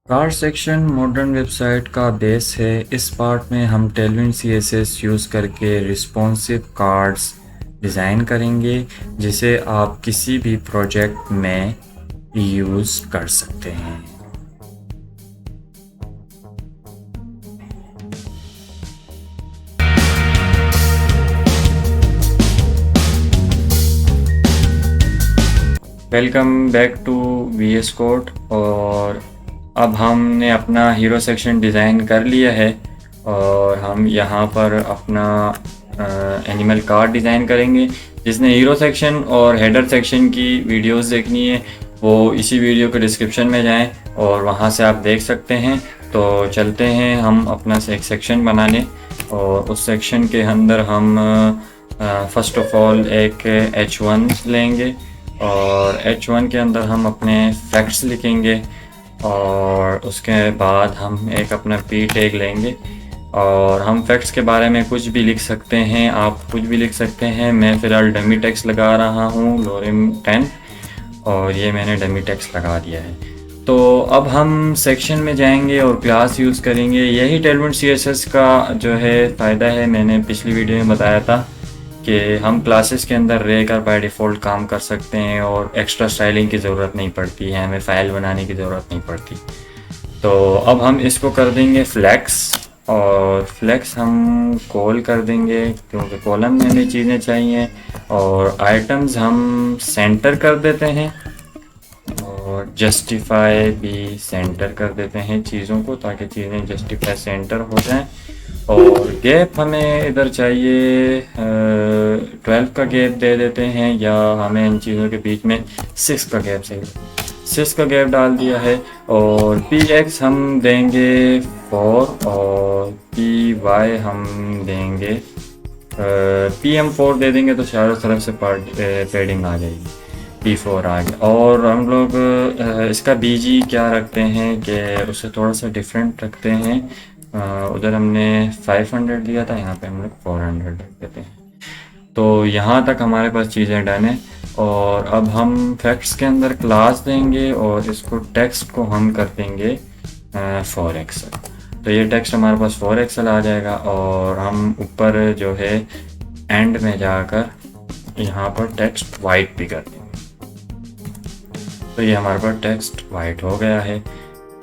Card section modern website का base है। इस पार्ट में हम टेलविन CSS यूज़ करके रिस्पॉन्सिव कार्ड्स डिज़ाइन करेंगे जिसे आप किसी भी प्रोजेक्ट में यूज़ कर सकते हैं। Welcome back to VS code. और अब हमने अपना हीरो सेक्शन डिज़ाइन कर लिया है और हम यहाँ पर अपना एनिमल कार्ड डिज़ाइन करेंगे। जिसने हीरो सेक्शन और हेडर सेक्शन की वीडियोस देखनी है वो इसी वीडियो के डिस्क्रिप्शन में जाएं और वहाँ से आप देख सकते हैं। तो चलते हैं हम अपना एक सेक्शन बनाने और उस सेक्शन के अंदर हम फर्स्ट ऑफ ऑल एक H1 लेंगे और H1 के अंदर हम अपने फैक्ट्स लिखेंगे और उसके बाद हम एक अपना P टैग लेंगे और हम फैक्ट्स के बारे में कुछ भी लिख सकते हैं, आप कुछ भी लिख सकते हैं। मैं फ़िलहाल डमी टेक्स्ट लगा रहा हूँ लोरिम 10 और ये मैंने डमी टेक्स्ट लगा दिया है। तो अब हम सेक्शन में जाएंगे और क्लास यूज़ करेंगे। यही टेलविन CSS का जो है फ़ायदा है, मैंने पिछली वीडियो में बताया था कि हम क्लासेस के अंदर रहकर बाय डिफ़ॉल्ट काम कर सकते हैं और एक्स्ट्रा स्टाइलिंग की ज़रूरत नहीं पड़ती है, हमें फ़ाइल बनाने की ज़रूरत नहीं पड़ती। तो अब हम इसको कर देंगे फ्लैक्स और फ्लैक्स हम कॉल कर देंगे क्योंकि कॉलम में हमें चीज़ें चाहिए और आइटम्स हम सेंटर कर देते हैं और जस्टिफाई भी सेंटर कर देते हैं चीज़ों को ताकि चीज़ें जस्टिफाई सेंटर हो जाएं। और गैप हमें इधर चाहिए 12 का गैप दे देते हैं या हमें इन चीज़ों के बीच में 6 का गैप चाहिए, 6 का गैप डाल दिया है। और PX हम देंगे 4 और PY हम देंगे PM4 दे देंगे तो चारों तरफ से पैडिंग आ जाएगी, P4 आ गया। और हम लोग इसका BG क्या रखते हैं कि उसे थोड़ा सा डिफरेंट रखते हैं। उधर हमने 500 दिया था, यहाँ पे हम लोग 400 रख देते हैं। तो यहाँ तक हमारे पास चीज़ें डन है और अब हम फैक्ट्स के अंदर क्लास देंगे और इसको टेक्स्ट को हम कर देंगे 4XL। तो ये टेक्स्ट हमारे पास 4XL आ जाएगा और हम ऊपर जो है एंड में जाकर यहाँ पर टेक्स्ट वाइट भी कर देंगे। तो ये हमारे पास टेक्स्ट वाइट हो गया है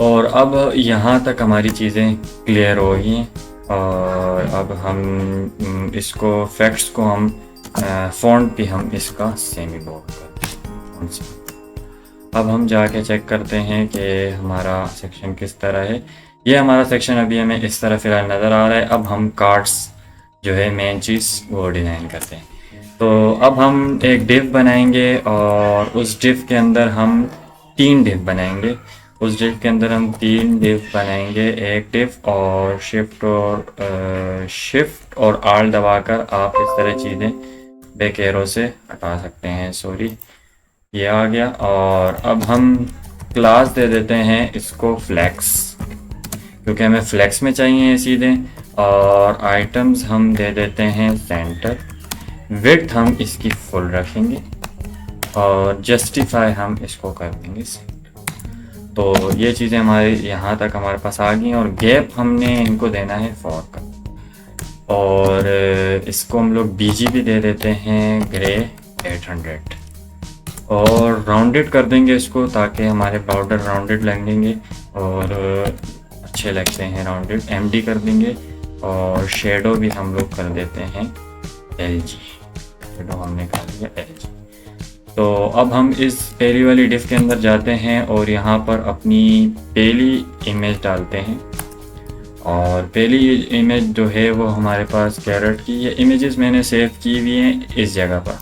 और अब यहाँ तक हमारी चीज़ें क्लियर हो गई हैं। और अब हम इसको फैक्ट्स को हम फ़ॉन्ट भी हम इसका सेमी बोल्ड कर दें। अब हम जाके चेक करते हैं कि हमारा सेक्शन किस तरह है। ये हमारा सेक्शन अभी हमें इस तरह फ़िलहाल नज़र आ रहा है। अब हम कार्ड्स जो है मेन चीज़ वो डिज़ाइन करते हैं। तो अब हम एक डिव बनाएंगे और उस डिव के अंदर हम 3 डिव बनाएंगे। उस डिव के अंदर हम 3 डिव बनाएंगे, एक डिव और शिफ्ट और आल दबाकर आप इस तरह चीज़ें बैक एरो से हटा सकते हैं। सॉरी, ये आ गया। और अब हम क्लास दे देते हैं इसको फ्लैक्स क्योंकि हमें फ्लैक्स में चाहिए सीधे। और आइटम्स हम दे देते हैं सेंटर, विड्थ हम इसकी फुल रखेंगे और जस्टिफाई हम इसको कर देंगे। तो ये चीज़ें हमारे यहाँ तक हमारे पास आ गई और गैप हमने इनको देना है 4 का। और इसको हम लोग BG भी दे देते हैं ग्रे 800 और राउंडेड कर देंगे इसको ताकि हमारे बॉर्डर राउंडेड लगेंगे और अच्छे लगते हैं राउंडेड। MD कर देंगे और शेडो भी हम लोग कर देते हैं LG, शेडो हमने कर दिया LG। तो अब हम इस पहली वाली डिफ के अंदर जाते हैं और यहाँ पर अपनी पहली इमेज डालते हैं। और पहली इमेज जो है वो हमारे पास कैरेट की, ये इमेजेस मैंने सेव की हुई हैं इस जगह पर।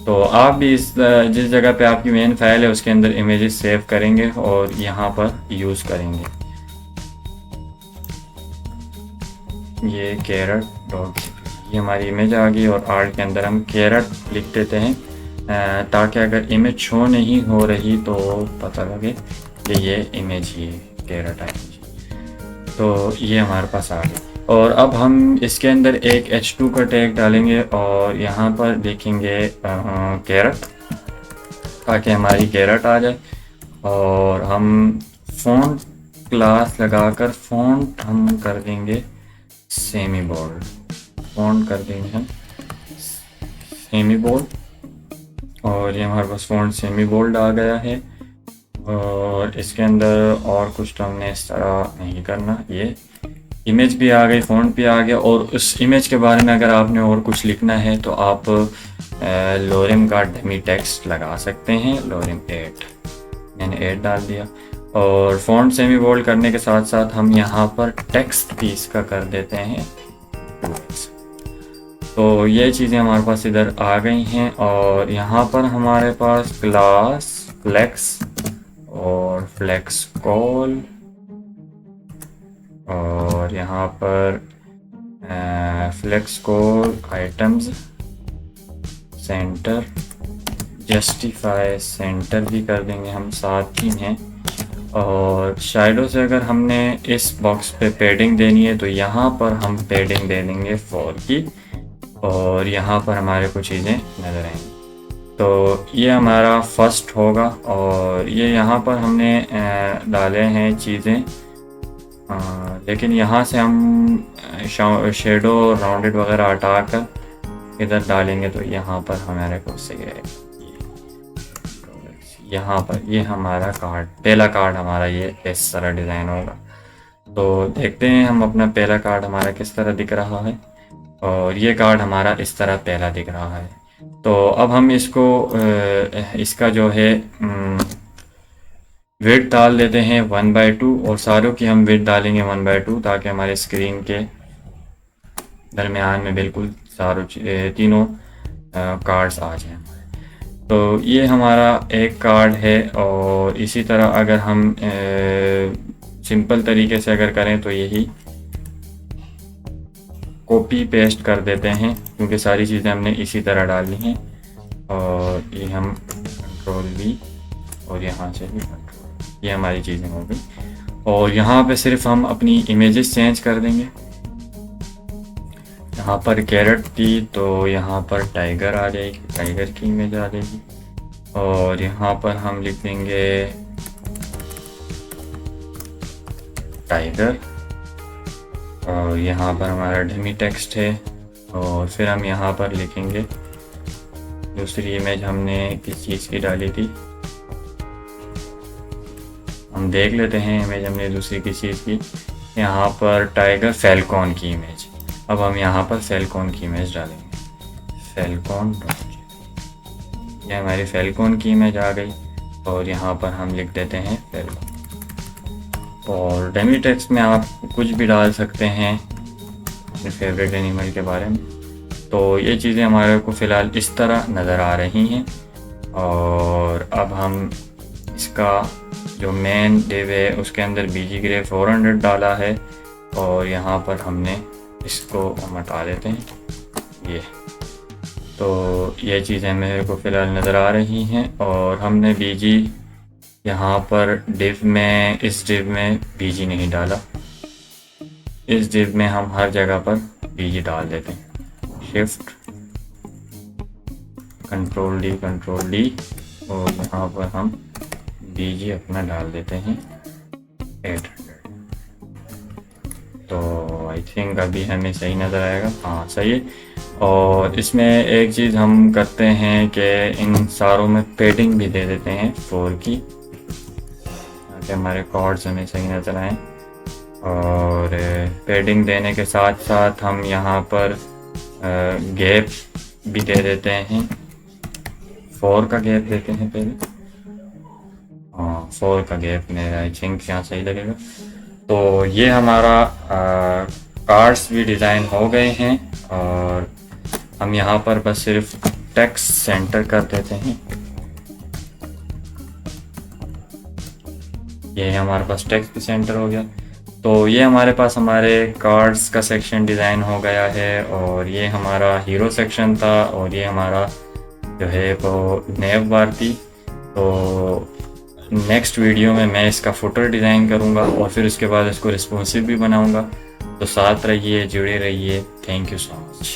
तो आप भी जिस जगह पे आपकी मेन फाइल है उसके अंदर इमेजेस सेव करेंगे और यहाँ पर यूज़ करेंगे। ये कैरेट डॉट ये हमारी इमेज आ गई और आर्ट के अंदर हम कैरेट लिख देते हैं ताकि अगर इमेज शो नहीं हो रही तो पता लगे कि ये इमेज ही है, कैरेट इमेज। तो ये हमारे पास आ गया। और अब हम इसके अंदर एक H2 का टैग डालेंगे और यहाँ पर देखेंगे कैरेट ताकि हमारी कैरेट आ जाए। और हम फ़ॉन्ट क्लास लगाकर फ़ॉन्ट हम कर देंगे सेमी बोल्ड, फ़ॉन्ट कर देंगे हम सेमी बोल्ड, और ये हमारे पास फ़ॉन्ट सेमी बोल्ड आ गया है। और इसके अंदर और कुछ तो हमने इस तरह नहीं करना, ये इमेज भी आ गई, फ़ॉन्ट भी आ गया। और उस इमेज के बारे में अगर आपने और कुछ लिखना है तो आप लोरेम का डमी टेक्स्ट लगा सकते हैं, लोरेम 8, मैंने 8 डाल दिया। और फ़ॉन्ट सेमी बोल्ड करने के साथ साथ हम यहाँ पर टेक्स्ट भी इसका कर देते हैं 2x। तो ये चीज़ें हमारे पास इधर आ गई हैं। और यहाँ पर हमारे पास क्लास फ्लेक्स और फ्लेक्स कॉल, और यहाँ पर flex col items center, justify center भी कर देंगे हम साथ ही में। और शैडो से अगर हमने इस बॉक्स पे पेडिंग देनी है तो यहाँ पर हम पेडिंग दे देंगे 4 की, और यहाँ पर हमारे कुछ चीज़ें नज़र आएंगी। तो ये हमारा फर्स्ट होगा। और ये यहाँ पर हमने डाले हैं चीज़ें, लेकिन यहाँ से हम शेडो राउंडेड वगैरह हटा कर इधर डालेंगे तो यहाँ पर हमारे को सही रहेगा। यहाँ पर ये हमारा कार्ड, पहला कार्ड हमारा ये इस तरह डिज़ाइन होगा। तो देखते हैं हम अपना पहला कार्ड हमारा किस तरह दिख रहा है, और ये कार्ड हमारा इस तरह पहला दिख रहा है। तो अब हम इसको इसका जो है विड्थ डाल देते हैं 1/2, और सारों की हम विड्थ डालेंगे 1/2 ताकि हमारे स्क्रीन के दरमियान में बिल्कुल सारों तीनों कार्ड्स आ जाएं। तो ये हमारा एक कार्ड है। और इसी तरह अगर हम सिंपल तरीके से अगर करें तो यही कॉपी पेस्ट कर देते हैं, क्योंकि सारी चीज़ें हमने इसी तरह डालनी हैं। और ये हम Ctrl+V और यहाँ से भी Ctrl, ये हमारी चीज़ें हो गई। और यहाँ पे सिर्फ हम अपनी इमेजेस चेंज कर देंगे। यहाँ पर कैरेट थी तो यहाँ पर टाइगर आ जाएगी, टाइगर की इमेज आ जाएगी। और यहाँ पर हम लिख देंगे टाइगर, और यहाँ पर हमारा डमी टेक्स्ट है। और फिर हम यहाँ पर लिखेंगे दूसरी इमेज हमने किस चीज़ की डाली थी, हम देख लेते हैं इमेज हमने दूसरी किस चीज़ की। यहाँ पर टाइगर फैल्कॉन की इमेज, अब हम यहाँ पर फैल्कॉन की इमेज डालेंगे, फैल्कॉन, ये हमारी फैल्कॉन की इमेज आ गई। और यहाँ पर हम लिख देते हैं फैल्कॉन। और डमी टेक्स्ट में आप कुछ भी डाल सकते हैं अपने फेवरेट एनिमल के बारे में। तो ये चीज़ें हमारे को फ़िलहाल इस तरह नज़र आ रही हैं। और अब हम इसका जो मेन डिव है उसके अंदर बीजी ग्रे 400 डाला है, और यहाँ पर हमने इसको हम हटा देते हैं ये। तो ये चीज़ें मेरे को फ़िलहाल नज़र आ रही हैं। और हमने बीजी यहाँ पर डिव में, इस डिव में बीजी नहीं डाला, इस डिव में हम हर जगह पर बीजी डाल देते हैं। शिफ्ट Ctrl+D और यहाँ पर हम बीजी अपना डाल देते हैं 800। तो आई थिंक अभी हमें सही नज़र आएगा, हाँ सही है। और इसमें एक चीज़ हम करते हैं कि इन सारों में पेडिंग भी दे देते हैं 4 की, ताकि हमारे कॉर्ड्स हमें सही नज़र आएँ। और पेडिंग देने के साथ साथ हम यहाँ पर गैप भी दे देते हैं, 4 का गैप देते हैं पहले, हाँ 4 का गैप में आई थिंक यहाँ सही लगेगा। तो ये हमारा कार्ड्स भी डिज़ाइन हो गए हैं। और हम यहाँ पर बस सिर्फ टेक्स्ट सेंटर कर देते हैं, ये हमारे पास टेक्स्ट भी सेंटर हो गया। तो ये हमारे पास हमारे कार्ड्स का सेक्शन डिज़ाइन हो गया है। और ये हमारा हीरो सेक्शन था, और ये हमारा जो है वो नेव बार थी। तो नेक्स्ट वीडियो में मैं इसका फुटर डिज़ाइन करूँगा और फिर उसके बाद इसको रिस्पॉन्सिव भी बनाऊँगा। तो साथ रहिए, जुड़े रहिए। Thank you so much.